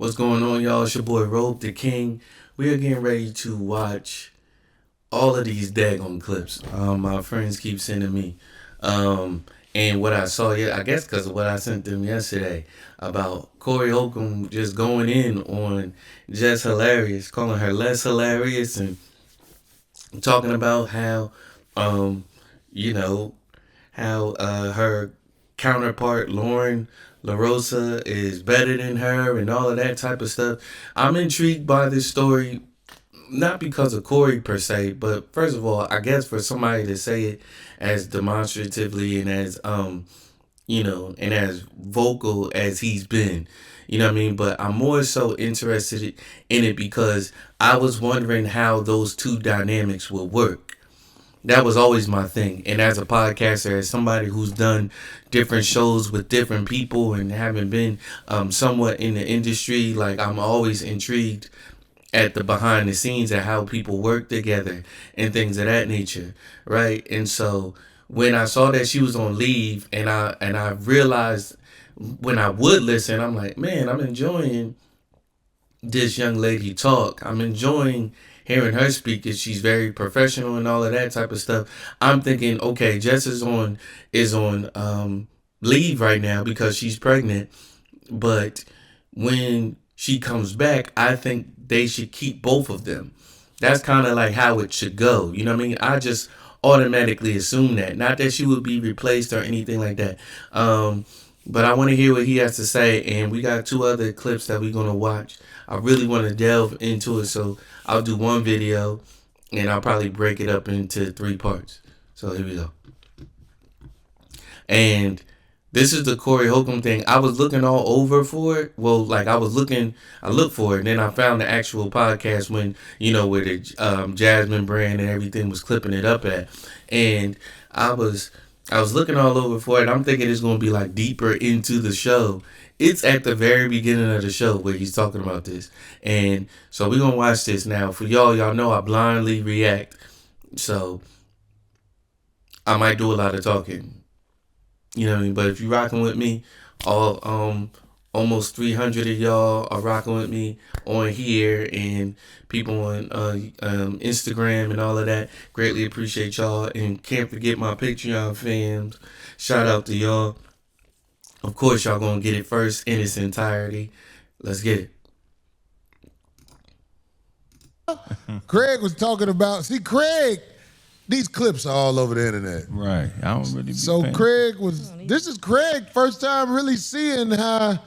What's going on, y'all? It's your boy Robe the King. We are getting ready to watch all of these daggone clips. My friends keep sending me. And what I saw, yeah, I guess because of what I sent them yesterday about Corey Holcomb just going in on Jess hilarious, calling her less hilarious, and talking about how, um, you know, how her counterpart Lauren LaRosa is better than her and all of that type of stuff. I'm intrigued by this story, not because of Corey per se, but first of all, I guess for somebody to say it as demonstratively and as and as vocal as he's been. You know what I mean? But I'm more so interested in it because I was wondering how those two dynamics will work. That was always my thing. And as a podcaster, as somebody who's done different shows with different people and having been somewhat in the industry, like I'm always intrigued at the behind the scenes and how people work together and things of that nature, right? And so when I saw that she was on leave, and I realized when I would listen, I'm like, man, I'm enjoying this young lady talk. I'm enjoying hearing her speak, and she's very professional and all of that type of stuff. I'm thinking, okay, Jess is on leave right now because she's pregnant, but when she comes back, I think they should keep both of them. That's kind of like how it should go. You know what I mean? I just automatically assume that. Not that she would be replaced or anything like that. But I want to hear what he has to say, and we got two other clips that we're going to watch. I really want to delve into it, so I'll do one video, and I'll probably break it up into 3 parts. So here we go. And this is the Corey Holcomb thing. I was looking all over for it. Well, like I looked for it, and then I found the actual podcast when, where the Jasmine brand and everything was clipping it up at. And I was looking all over for it. I'm thinking it's going to be like deeper into the show. It's at the very beginning of the show where he's talking about this. And so we're going to watch this now. For y'all know I blindly react. So I might do a lot of talking. You know what I mean? But if you're rocking with me, all almost 300 of y'all are rocking with me on here, and people on Instagram and all of that. Greatly appreciate y'all, and can't forget my Patreon fans. Shout out to y'all. Of course, y'all gonna get it first in its entirety. Let's get it. Craig was talking about. See, Craig. These clips are all over the internet. Right. I don't really be So paying. Craig was, this is Craig first time really seeing how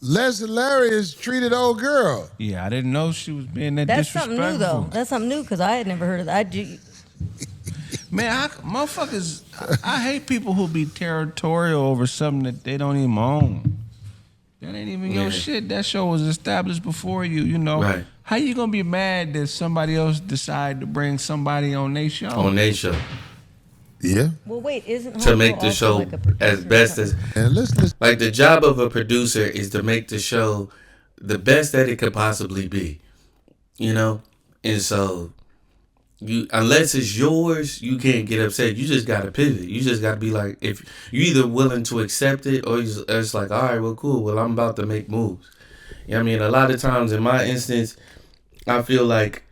Les Hilarious treated old girl. Yeah, I didn't know she was being that That's disrespectful. something new, though. That's something new, because I had never heard of that. Man, motherfuckers, I hate people who be territorial over something that they don't even own. That ain't even your shit. That show was established before you, you know. Right. How you gonna be mad that somebody else decided to bring somebody on their show? On their show. Yeah. Well, wait, isn't to make the show like as best as... And listen. Like, the job of a producer is to make the show the best that it could possibly be. You know? And so, unless it's yours, you can't get upset. You just got to pivot. You just got to be like, if you're either willing to accept it, or it's like, all right, well, cool. Well, I'm about to make moves. You know what I mean? A lot of times, in my instance, I feel like,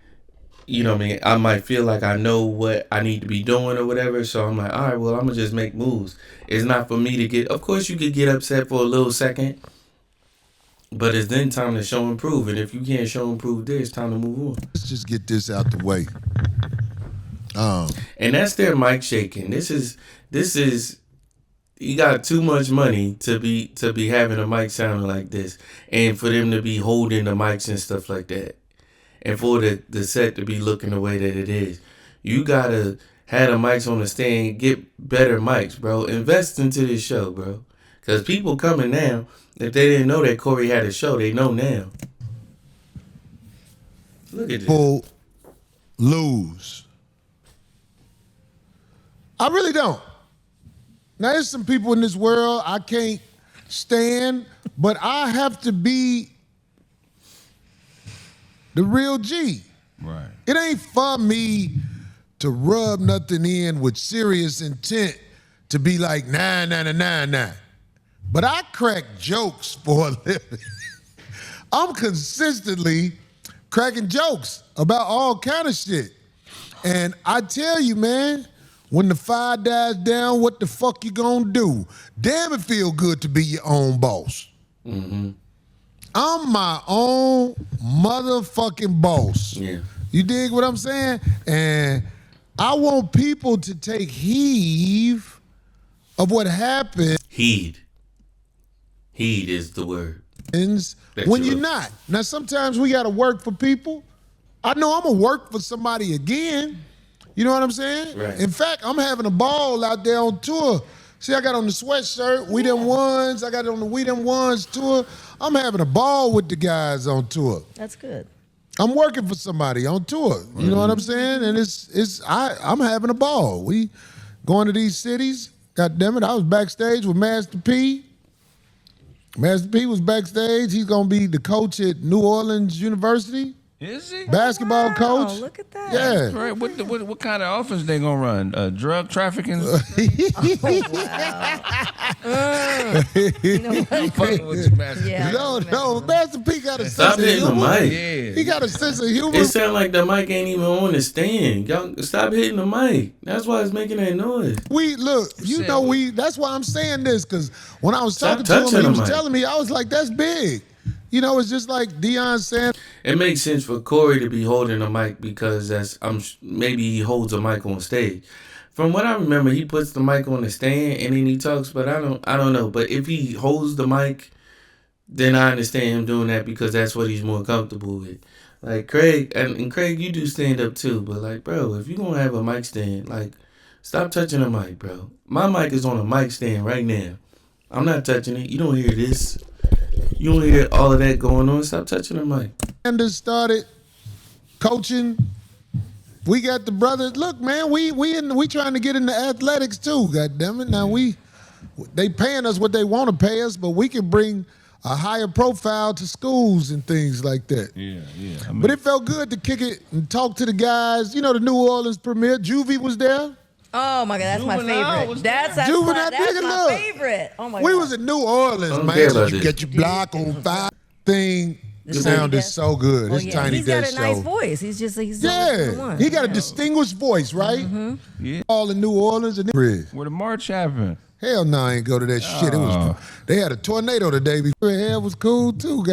I might feel like I know what I need to be doing or whatever. So I'm like, all right, well, I'm going to just make moves. It's not for me to get, of course you could get upset for a little second, but it's then time to show and prove. And if you can't show and prove this, it's time to move on. Let's just get this out the way. And that's their mic shaking. This is, you got too much money to be having a mic sounding like this, and for them to be holding the mics and stuff like that, and for the set to be looking the way that it is. You gotta have the mics on the stand, get better mics, bro. Invest into this show, bro, because people coming now, if they didn't know that Corey had a show, they know now. Look at this. People lose. I really don't. Now, there's some people in this world I can't stand, but I have to be the real G. Right. It ain't for me to rub nothing in with serious intent to be like, nah. But I crack jokes for a living. I'm consistently cracking jokes about all kind of shit. And I tell you, man, when the fire dies down, what the fuck you gonna do? Damn, it feel good to be your own boss. Mm-hmm. I'm my own motherfucking boss. Yeah. You dig what I'm saying? And I want people to take heed of what happens Heed. Heed is the word. when you're not. Now, sometimes we got to work for people. I know I'm going to work for somebody again. You know what I'm saying? Right. In fact, I'm having a ball out there on tour. See, I got on the sweatshirt, We Them Ones. I got it on the We Them Ones tour. I'm having a ball with the guys on tour. That's good. I'm working for somebody on tour. You know what I'm saying? And I'm having a ball. We going to these cities. God damn it, I was backstage with Master P. Master P was backstage. He's gonna be the coach at New Orleans University. Is he? Basketball Wow, coach. look at that. Yeah. Right. What kind of offense they gonna run? Drug trafficking? You know what? I'm fucking with you, Master. Yeah. No, Master P got a Stop sense of hitting the humor. mic. Yeah. He got a sense of humor. It sound like the mic ain't even on the stand. Y'all stop hitting the mic. That's why it's making that noise. That's why I'm saying this, because when I was Stop talking to him, touching he the was mic. telling me, I was like, that's big. You know, it's just like Deion saying, It makes sense for Corey to be holding a mic because maybe he holds a mic on stage. From what I remember, he puts the mic on the stand and then he talks. But I don't know. But if he holds the mic, then I understand him doing that because that's what he's more comfortable with. Like Craig, and Craig, you do stand up too. But like, bro, if you gonna have a mic stand, like, stop touching the mic, bro. My mic is on a mic stand right now. I'm not touching it. You don't hear this. You don't hear all of that going on. Stop touching the mic. Anders started coaching. We got the brothers. Look, man, we trying to get into athletics too. God damn it! Now they paying us what they want to pay us, but we can bring a higher profile to schools and things like that. Yeah. But it felt good to kick it and talk to the guys. You know, the New Orleans premiere. Juvie was there. Oh my God, that's my Juvenile favorite. was That's Juvenile, my nigga, look. favorite. Oh my We God. was in New Orleans, I don't man. care So about you this. get your block on fire thing. The Sounded Tiny so good. Oh, His yeah. Tiny He's got Desk a nice show. voice. He's the Yeah, one. he got a Yeah. distinguished voice, right? Yeah. All in New Orleans and Where the march happened? hell no, I ain't go to that shit. It was they had a tornado the day before. Hell was cool too.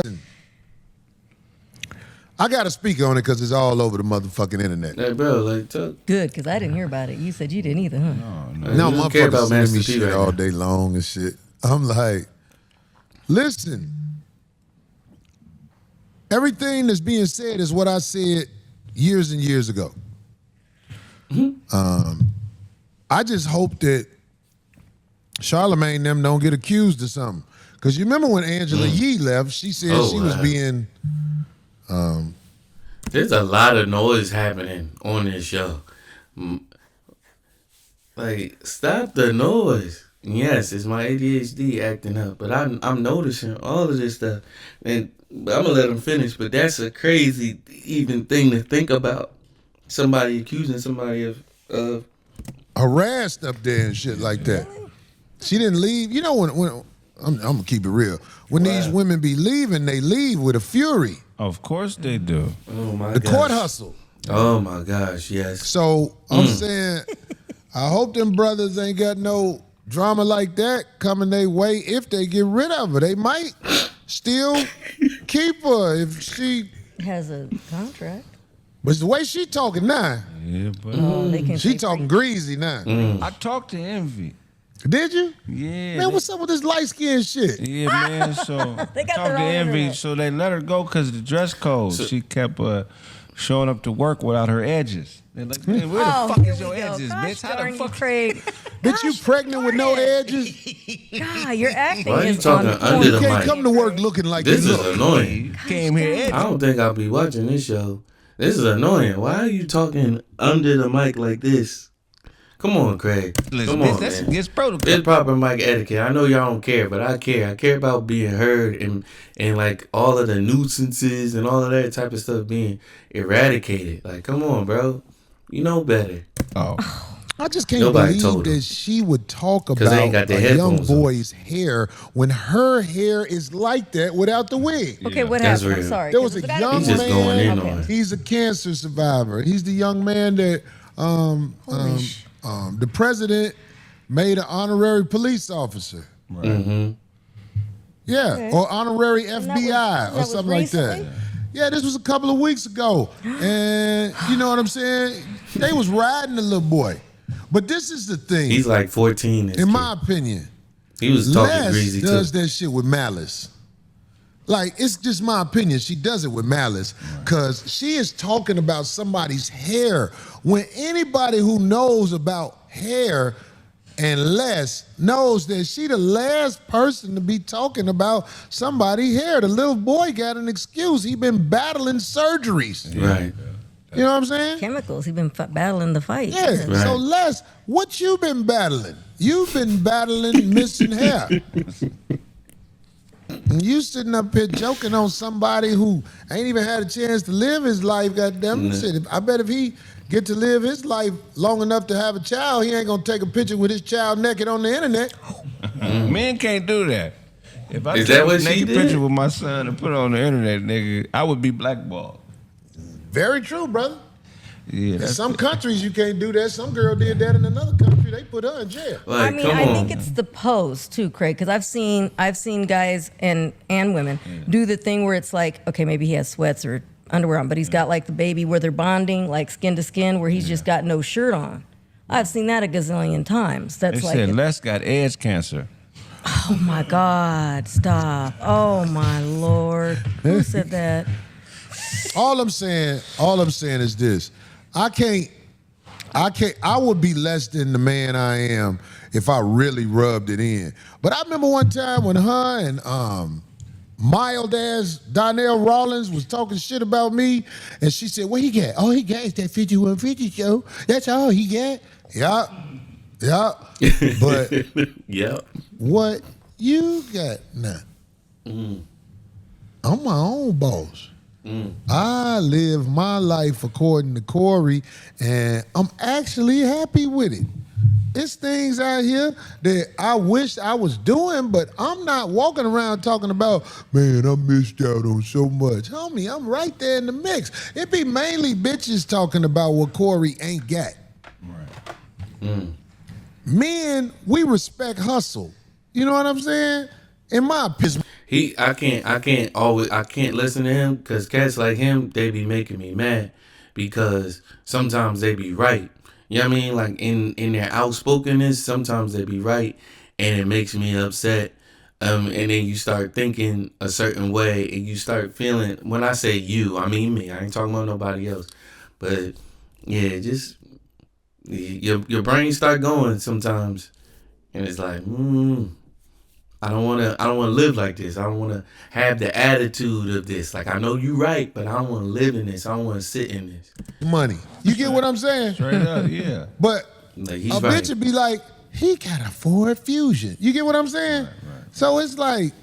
I got to speak on it because it's all over the motherfucking internet. Like, bro, like, talk. Good, because I didn't hear about it. You said you didn't either, huh? No, You don't care about motherfuckers sending me Master P shit right all now. day long and shit. I'm like, listen, everything that's being said is what I said years and years ago. I just hope that Charlamagne and them don't get accused of something. Because you remember when Angela Yee left, she said Oh, she was wow. being... There's a lot of noise happening on this show. Like, stop the noise. Yes, it's my ADHD acting up, but I'm noticing all of this stuff. And I'm going to let him finish, but that's a crazy even thing to think about. Somebody accusing somebody of harassed up there and shit like that. She didn't leave. You know when I'm gonna keep it real. When these women be leaving, they leave with a fury. Of course they do. oh my The gosh. court hustle. Oh my gosh, yes. So I'm saying, I hope them brothers ain't got no drama like that coming their way. If they get rid of her, they might still keep her if she. Has a contract. But the way she talking now, Yeah, but Oh, they can she say talking greasy now. I talked to Envy. Did you? Yeah. Man, what's up with this light skin shit? Yeah, man. So They got talked their to own Envy, internet. so they let her go because of the dress code. She kept showing up to work without her edges. They're like, man, where the fuck here is your we go. edges, Gosh bitch? How darn the you, fuck? Craig. Bitch, you pregnant with no edges? God, your acting Why are you is talking on under point. You the can't mic? come to work looking like This you is look. annoying. Came here edges. I don't think I'll be watching this show. This is annoying. Why are you talking under the mic like this? Come on, Craig. Listen, Come on, that's man. against protocol. It's proper mic etiquette. I know y'all don't care, but I care. I care about being heard and like all of the nuisances and all of that type of stuff being eradicated. Like, come on, bro. You know better. Oh. I just can't Nobody believe told him. that she would talk 'Cause they ain't about got a their young headphones on. boy's hair when her hair is like that without the wig. Okay, what That's happened? I'm real. sorry. There 'cause was a it's gotta young be He's just more- going in Okay. on it. He's a cancer survivor. He's the young man that the president made an honorary police officer. Right. Yeah, Okay. or honorary that FBI was- or that something was like that. recently? Yeah, this was a couple of weeks ago. And you know what I'm saying? They was riding the little boy. But this is the thing. He's like 14. this in kid. my opinion, He was talking Les greasy does too. that shit with malice. Like, it's just my opinion. She does it with malice because she is talking about somebody's hair. When anybody who knows about hair and Les knows that she the last person to be talking about somebody's hair. The little boy got an excuse. He been battling surgeries. Right. You know what I'm saying? Chemicals. He's been battling the fight. Yeah. Right. So Les, what you been battling? You've been battling missing hair. And you sitting up here joking on somebody who ain't even had a chance to live his life, goddamn. Shit, I bet if he get to live his life long enough to have a child, he ain't gonna take a picture with his child naked on the internet. Men can't do that. If I Is took that a what she naked did? picture with my son and put it on the internet, nigga, I would be blackballed. Very true, brother. Yeah, In that's some countries you can't do that. Some girl did that in another country. They put her in jail. Like, I mean, come I on. think it's the pose too, Craig, because I've seen guys and women do the thing where it's like, okay, maybe he has sweats or underwear on, but he's got like the baby where they're bonding, like skin to skin, where he's just got no shirt on. I've seen that a gazillion times. They That's like, said Les got edge cancer. oh my God, stop! Oh my Lord, who said that? All I'm saying is this. I would be less than the man I am if I really rubbed it in. But I remember one time when her and mild ass Donnell Rawlins was talking shit about me, and she said, "What he got? All he got is that 5150 show. That's all he got." Yeah. But Yep. what you got now? I'm my own boss. I live my life according to Corey, and I'm actually happy with it. It's things out here that I wish I was doing, but I'm not walking around talking about, man, I missed out on so much. Homie, I'm right there in the mix. It be mainly bitches talking about what Corey ain't got. Men, we respect hustle. You know what I'm saying? In my opinion. I can't listen to him because cats like him, they be making me mad because sometimes they be right. You know what I mean? Like in their outspokenness, sometimes they be right and it makes me upset. And then you start thinking a certain way and you start feeling, when I say you, I mean me. I ain't talking about nobody else. But yeah, just your brain start going sometimes and it's like, I don't want to live like this. I don't want to have the attitude of this. Like, I know you right, but I don't want to live in this. I don't want to sit in this. Money. You get what I'm saying? Straight up, yeah. But Like, a he's right. bitch would be like, he got a Ford Fusion. You get what I'm saying? Right. So it's like,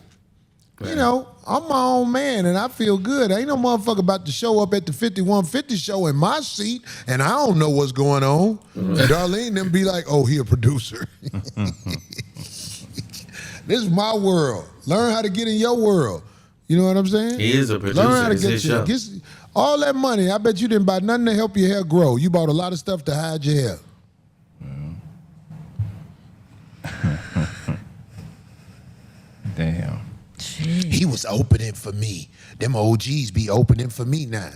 you know, I'm my own man and I feel good. Ain't no motherfucker about to show up at the 5150 show in my seat and I don't know what's going on. Darlene then be like, oh, he a producer. This is my world. Learn how to get in your world. You know what I'm saying? He is a producer. Learn how to It's get his your, show. get all that money. I bet you didn't buy nothing to help your hair grow. You bought a lot of stuff to hide your hair. Damn. He was opening for me. Them OGs be opening for me now.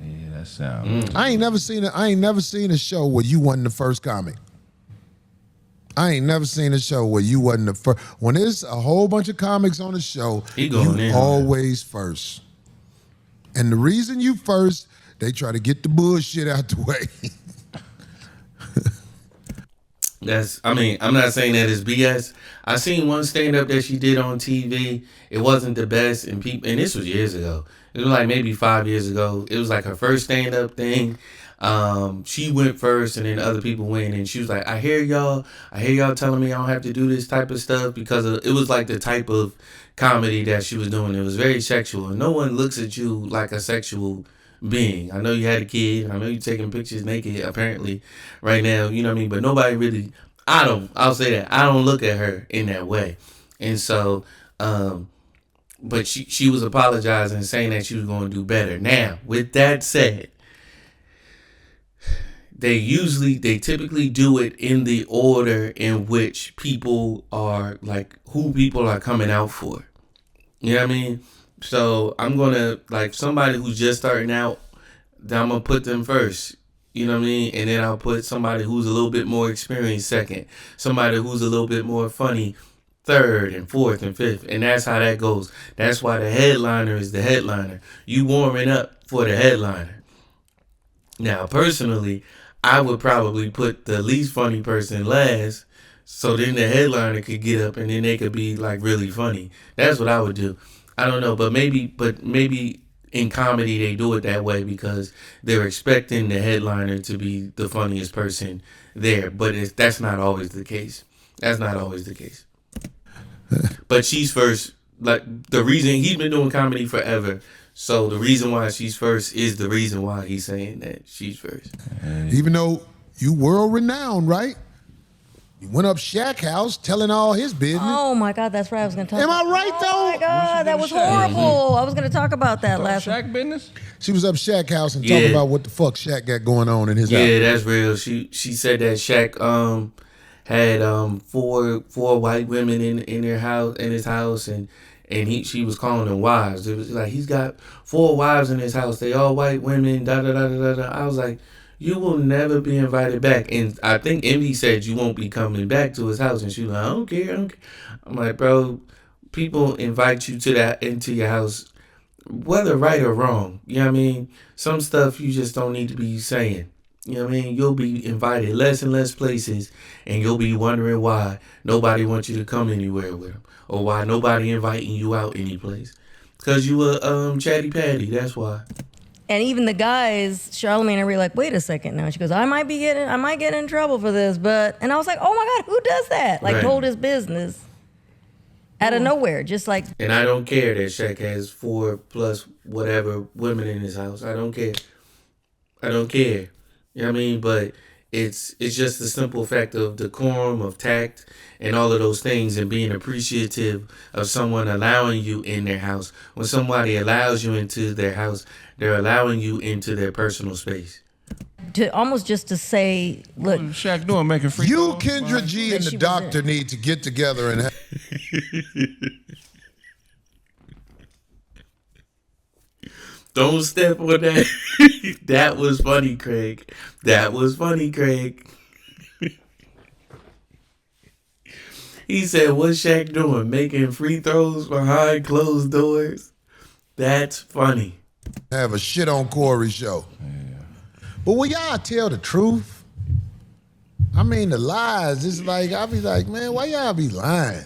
Yeah, that sound. I ain't never seen a show where you wasn't the first comic. I ain't never seen a show where you wasn't the first. When there's a whole bunch of comics on the show, He going you in, always first. And the reason you first, they try to get the bullshit out the way. I'm not saying that it's BS. I seen one stand up that she did on TV. It wasn't the best, and this was years ago. It was like maybe 5 years ago. It was like her first stand up thing. She went first, and then other people went, and she was like, I hear y'all telling me I don't have to do this type of stuff because it was like the type of comedy that she was doing. It was very sexual, and no one looks at you like a sexual being. I know you had a kid. I know you're taking pictures naked apparently right now. You know what I mean? But nobody really. I'll say that I don't look at her in that way, and so. But she was apologizing, saying that she was going to do better. Now, with that said, they typically do it in the order in which people are like who people are coming out for. You know what I mean? So I'm gonna like somebody who's just starting out. I'm gonna put them first. You know what I mean? And then I'll put somebody who's a little bit more experienced second. Somebody who's a little bit more funny third and fourth and fifth. And that's how that goes. That's why the headliner is the headliner. You warming up for the headliner. Now, personally, I would probably put the least funny person last, so then the headliner could get up and then they could be like really funny. That's what I would do. I don't know, but maybe in comedy they do it that way because they're expecting the headliner to be the funniest person there. But that's not always the case. That's not always the case. But she's first. Like the reason he's been doing comedy forever. So the reason why she's first is the reason why he's saying that she's first. Even though you world renowned, right? You went up Shaq house telling all his business. Oh my God, that's right. I was going to talk. Am I right though? Oh my God, that was horrible. I was going to talk about that last week. Shaq business? She was up Shaq house and talking about what the fuck Shaq got going on in his house. Yeah, that's real. She said that Shaq had four white women in his house and she was calling them wives. It was like he's got 4 wives in his house. They all white women. Da da da da da. I was like, you will never be invited back. And I think Envy said you won't be coming back to his house. And she was like, I don't care. I'm like, bro, people invite you into your house, whether right or wrong. You know what I mean? Some stuff you just don't need to be saying. You know what I mean? You'll be invited less and less places, and you'll be wondering why nobody wants you to come anywhere with them, or why nobody inviting you out any place. Because you a chatty patty, that's why. And even the guys, Charlamagne and I were like, wait a second now. She goes, I might get in trouble for this, but, and I was like, oh my God, who does that? Like, Right. told his business out of nowhere, just like. And I don't care that Shaq has 4 plus whatever women in his house. I don't care. You know what I mean? But it's just the simple fact of decorum, of tact, and all of those things, and being appreciative of someone allowing you in their house. When somebody allows you into their house, they're allowing you into their personal space. To almost just to say, look, What's Shaq doing, making free You, throws? Kendra G, and She the was doctor need to get together and Don't step on that. That was funny, Craig. He said, what's Shaq doing? Making free throws behind closed doors? That's funny. have a shit on Corey show. But will y'all tell the truth? I mean, the lies, it's like, I'll be like, man, why y'all be lying?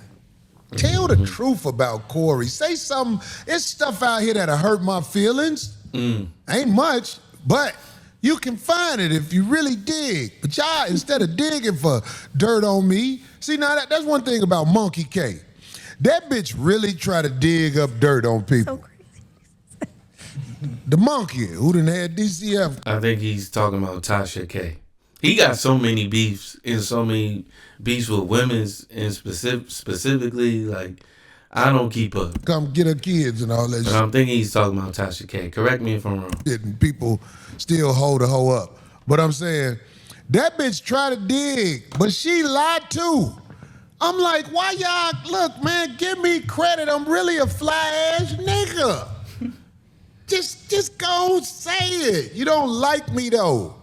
Tell the truth about Corey. Say something. It's stuff out here that'll hurt my feelings. Ain't much, but you can find it if you really dig. But y'all, instead of digging for dirt on me, see, now that's one thing about Monkey K. That bitch really try to dig up dirt on people. so crazy. The monkey who done had DCF. I think he's talking about Tasha K. He got so many beefs and so many beefs with women's and specifically, like, I don't keep up. Come get her kids and all that But I'm thinking he's talking about Tasha K. Correct me if I'm wrong. shit, and people still hold the hoe up. But I'm saying, that bitch try to dig, but she lied too. I'm like, why y'all, look, man, give me credit. I'm really a fly-ass nigga. Just go say it. You don't like me though.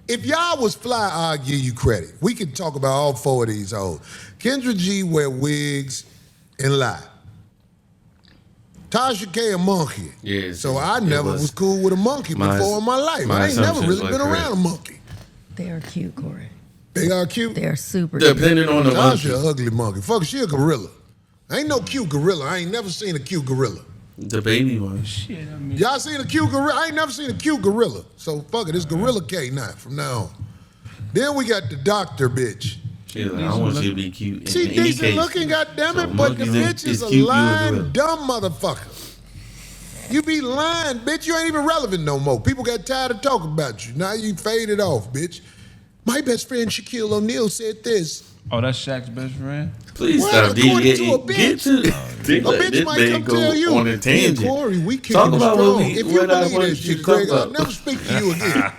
If y'all was fly, I'll give you credit. We can talk about all 4 of these hoes. Kendra G wear wigs and lie. Tasha K a monkey. Yeah, So I never was cool with a monkey before in my life. my I ain't never assumptions really were been correct. around a monkey. They are cute, Corey. They are cute. They are super cute. Depending on the monkey. Tasha a ugly monkey. Fuck, she a gorilla. Ain't no cute gorilla. I ain't never seen a cute gorilla. The baby one. Shit, I mean, Y'all seen a cute gorilla? I ain't never seen a cute gorilla. So fuck it, it's Gorilla K now from now on. Then we got the doctor bitch. She's like, I want you to be cute. She in any decent case. looking, goddammit, So but the monkeys bitch is a cute, you a lying gorilla. dumb motherfucker. You be lying, bitch. You ain't even relevant no more. People got tired of talking about you. Now you faded off, bitch. My best friend Shaquille O'Neal said this. Oh, that's Shaq's best friend? Please Well, stop according to a deviating. bitch. Get to A bitch this might man come go tell you, on a tangent. "Hey, Corey, we kicking Talk it about strong." what If you I believe wanted that you shit, to Craig, talk I'll about. never speak to you again.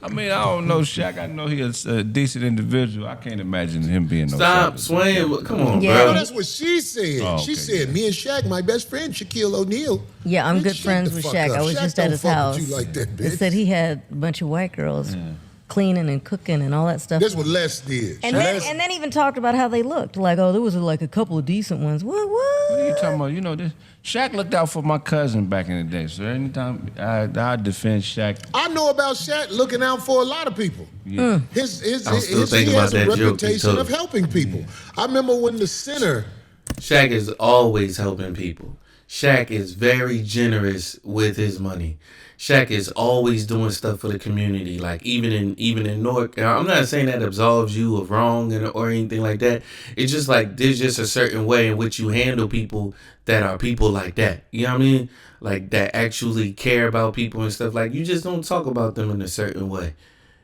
I mean, I don't know Shaq. I know he's a decent individual. I can't imagine him being no Stop savage. swaying. Come on, Yeah. No, bro. that's what she said. Oh, She okay, said, yeah. "Me and Shaq, my best friend Shaquille O'Neal." Yeah, I'm Bitch, good shut friends the with fuck Shaq. up. I was Shaq just at don't his fuck with house. you like that, They bitch. said he had a bunch of white girls cleaning and cooking and all that stuff. That's what Les did. and then even talked about how they looked. Like, oh, there was like a couple of decent ones. What? What are you talking about? You know, this Shaq looked out for my cousin back in the day. So anytime I defend Shaq, I know about Shaq looking out for a lot of people. yeah. I'm still thinking he has about a that joke you reputation told. of helping people. I remember when the center. Shaq is always helping people. Shaq is very generous with his money. Shaq is always doing stuff for the community. Like even in North, I'm not saying that absolves you of wrong or anything like that. It's just like there's just a certain way in which you handle people that are people like that. You know what I mean? Like that actually care about people and stuff. Like you just don't talk about them in a certain way.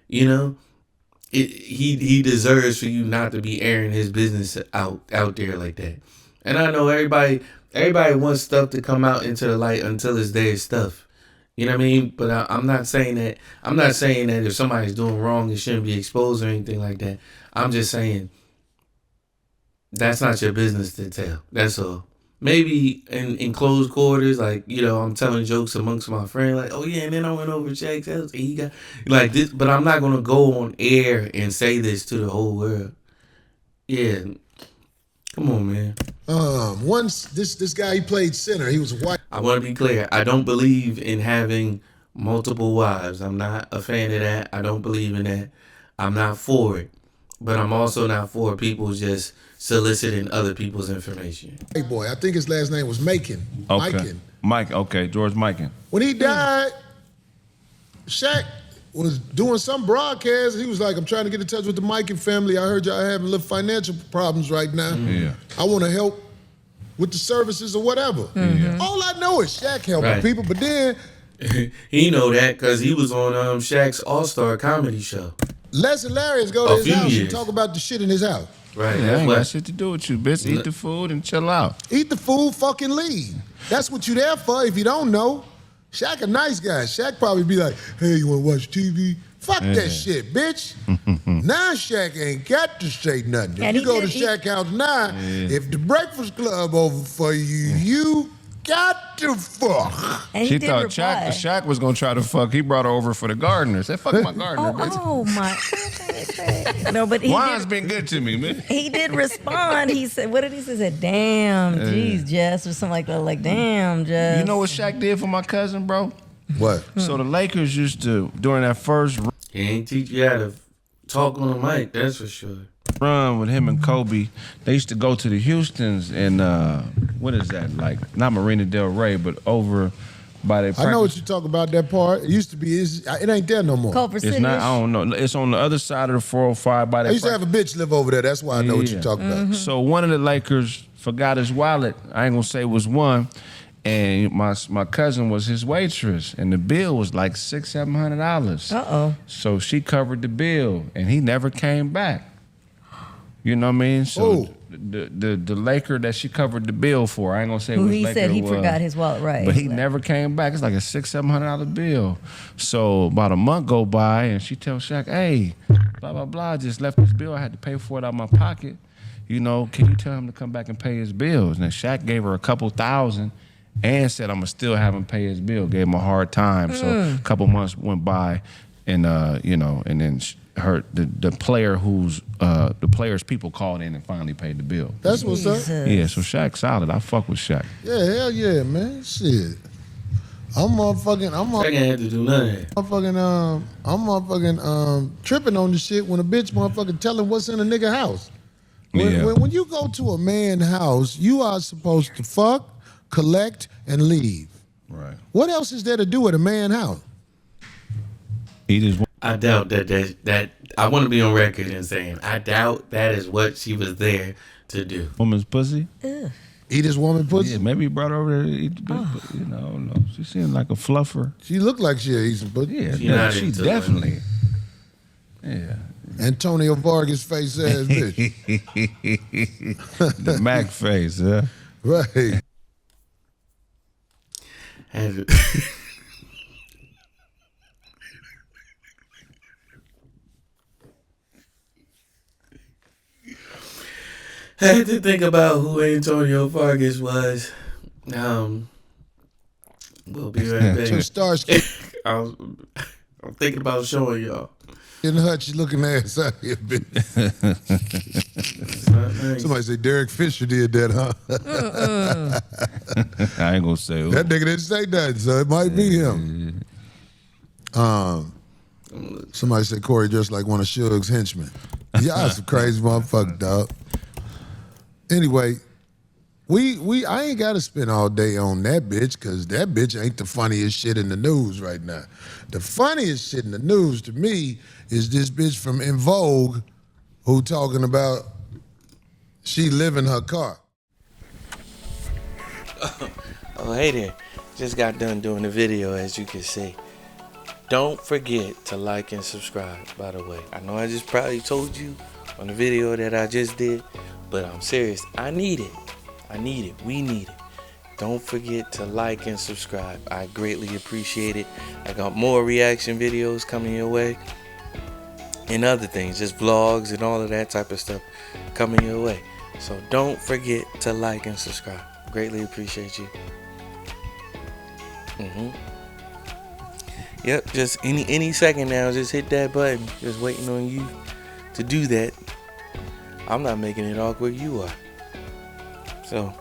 You know? He deserves for you not to be airing his business out there like that. And I know everybody wants stuff to come out into the light until it's their stuff. You know what I mean? But I'm not saying that. I'm not saying that if somebody's doing wrong, it shouldn't be exposed or anything like that. I'm just saying that's not your business to tell. That's all. Maybe in closed quarters, like, you know, I'm telling jokes amongst my friends, like, oh yeah, and then I went over to Shaq's house and he got like this. But I'm not gonna go on air and say this to the whole world. Yeah, come on, man. Once this guy, he played center. He was white. I want to be clear. I don't believe in having multiple wives. I'm not a fan of that. I don't believe in that. I'm not for it. But I'm also not for people just soliciting other people's information. Hey boy, I think his last name was Macon. Okay. Mikan. Mike, okay, George Mikan. When he died, Shaq was doing some broadcast. He was like, "I'm trying to get in touch with the Mikan family. I heard y'all having little financial problems right now. Yeah. I want to help with the services or whatever." All I know is Shaq helping Right. people, but then He know that because he was on Shaq's All-Star comedy show. Les and Larry go to A his few house and years. talk about the shit in his house. Right. Yeah, That's ain't got what. shit to do with you, bitch. Eat the food and chill out. Eat the food, fucking leave. That's what you there for if you don't know. Shaq a nice guy. Shaq probably be like, "Hey, you want to watch TV? Fuck that shit, bitch." Now Shaq ain't got to say nothing. If And you he go did- to he- Shaq house now, if the Breakfast Club over for you, you got to fuck. And She he did thought reply. Shaq was gonna try to fuck. He brought her over for the gardener. Said, "Fuck my gardener, bitch." Oh my! No, but Wine's been good to me, man. he did respond. He said, "What did he say?" He said, "Damn, geez, Jess," or something like that. Like, "Damn, Jess." You know what Shaq did for my cousin, bro? What? So the Lakers used to, during that first He ain't teach you how to talk on the mic. That's for sure. run with him and Kobe, they used to go to the Houstons and what is that, like, not Marina Del Rey, but over by their I know what you talk about, that part. It used to be, it ain't there no more. Culver It's City. not, I don't know. It's on the other side of the 405 by I that used to have a bitch live over there. That's why I know what Yeah. you're talking about. So one of the Lakers forgot his wallet. I ain't gonna say it was one. And my cousin was his waitress, and the bill was like $600-700. Uh-oh. So she covered the bill, and he never came back. You know what I mean? So Oh. the Laker that she covered the bill for, I ain't gonna say Who which he Laker said he it was, forgot his wallet, right? but he never came back. It's like a $600-700 bill. So about a month go by, and she tells Shaq, "Hey, blah blah blah, just left this bill. I had to pay for it out of my pocket. You know, can you tell him to come back and pay his bills?" And then Shaq gave her a couple thousand. And said, "I'm gonna still have him pay his bill." Gave him a hard time. So a couple months went by, and you know, and then the player who's the player's people called in and finally paid the bill. That's what's up. Jesus. Yeah, so Shaq solid. I fuck with Shaq. Yeah, hell yeah, man. Shit. I'm Shaq ain't had to do none of that. tripping on the shit when a bitch motherfucking tell him what's in a nigga house. Yeah. When you go to a man's house, you are supposed to fuck, collect, and leave. Right. What else is there to do at a man's house? He just I doubt that I want to be on record in saying I doubt that is what she was there to do. woman's pussy. It Eat his woman pussy? Yeah, maybe he brought her over there to eat the bitch, but, you know, I don't know. She seemed like a fluffer. She looked like she'd eat some pussy. Yeah, She not she into definitely. Yeah. Antonio Vargas face ass bitch. The Mac face, huh? Right. Had to, had to think about who Antonio Vargas was. We'll be right Two back. Starsky I'm thinking about showing y'all. in the hut, you looking ass out here, bitch. It's not nice. Somebody say Derek Fisher did that, huh? I ain't gonna say who. That nigga didn't say nothing, so it might be him. Somebody said Corey dressed like one of Suge's henchmen. Y'all some crazy motherfucker, dog. Anyway, I ain't gotta spend all day on that bitch, cause that bitch ain't the funniest shit in the news right now. The funniest shit in the news to me is this bitch from In Vogue who talking about she live in her car. Oh, hey there. Just got done doing the video, as you can see. Don't forget to like and subscribe, by the way. I know I just probably told you on the video that I just did, but I'm serious. I need it. I need it. We need it. Don't forget to like and subscribe. I greatly appreciate it. I got more reaction videos coming your way. And other things, just vlogs and all of that type of stuff coming your way. So don't forget to like and subscribe. Greatly appreciate you. Yep, just any second now, just hit that button. Just waiting on you to do that. I'm not making it awkward, you are. So,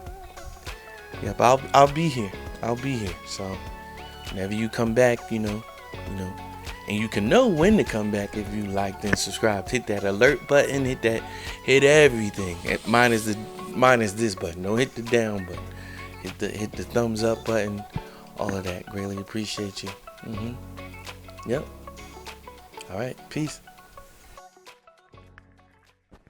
yep, I'll be here. I'll be here. So, whenever you come back, you know, and you can know when to come back if you liked and subscribed. Hit that alert button. Hit everything. Minus this button. Don't hit the down button. Hit the thumbs up button. All of that. Greatly appreciate you. Yep. All right. Peace.